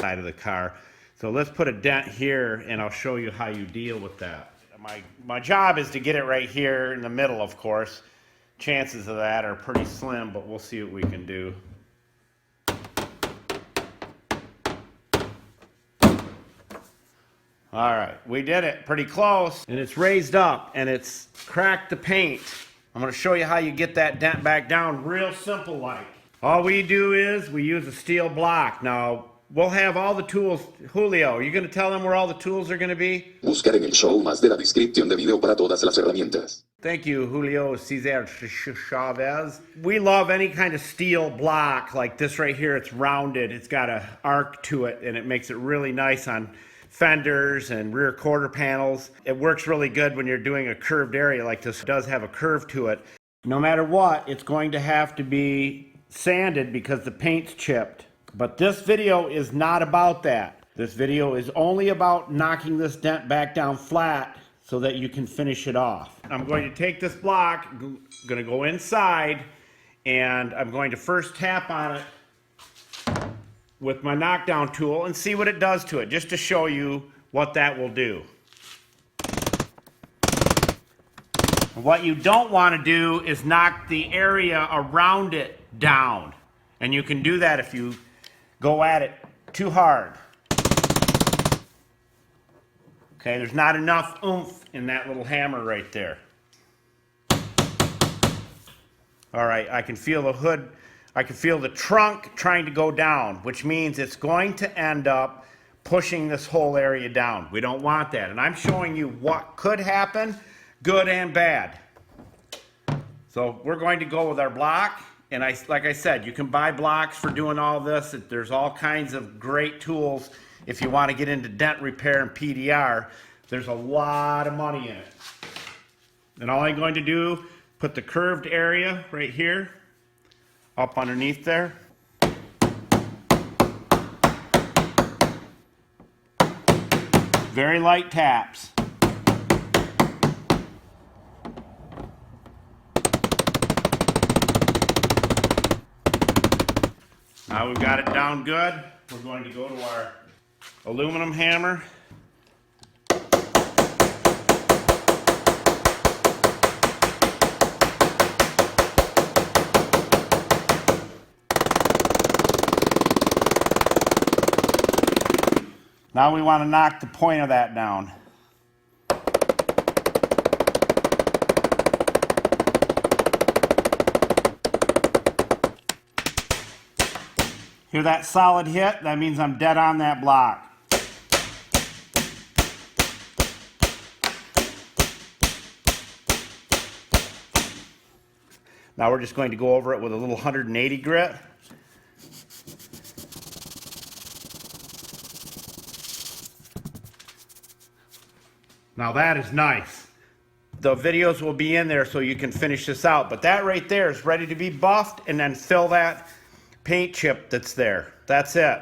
side of the car. So let's put a dent here and I'll show you how you deal with that. My job is to get it right here in the middle, of course. Chances of that are pretty slim, but we'll see what we can do. All right, we did it pretty close, and it's raised up and it's cracked the paint. I'm going to show you how you get that dent back down real simple like. All we do is we use a steel block. Now, we'll have all the tools. Julio, are you going to tell them where all the tools are going to be? Buscar en el show más de la descripción de video para todas las herramientas. Thank you, Julio Cesar Chavez. We love any kind of steel block like this right here. It's rounded. It's got an arc to it, and it makes it really nice on fenders and rear quarter panels. It works really good when you're doing a curved area like this. It does have a curve to it. No matter what, it's going to have to be sanded because the paint's chipped. But this video is not about that. This video is only about knocking this dent back down flat so that you can finish it off. I'm going to take this block, I'm going to go inside, and I'm going to first tap on it with my knockdown tool and see what it does to it, just to show you what that will do. What you don't want to do is knock the area around it down. And you can do that if you go at it too hard. Okay, there's not enough oomph in that little hammer right there. All right, I can feel the hood. I can feel the trunk trying to go down, which means it's going to end up pushing this whole area down. We don't want that. And I'm showing you what could happen, good and bad. So we're going to go with our block. And like I said, you can buy blocks for doing all this. There's all kinds of great tools if you want to get into dent repair and PDR. There's a lot of money in it. And all I'm going to do, put the curved area right here up underneath there. Very light taps. Now we've got it down good. We're going to go to our aluminum hammer. Now we want to knock the point of that down. Hear that solid hit? That means I'm dead on that block. Now we're just going to go over it with a little 180 grit. Now that is nice. The videos will be in there so you can finish this out. But that right there is ready to be buffed, and then fill that paint chip that's there. That's it.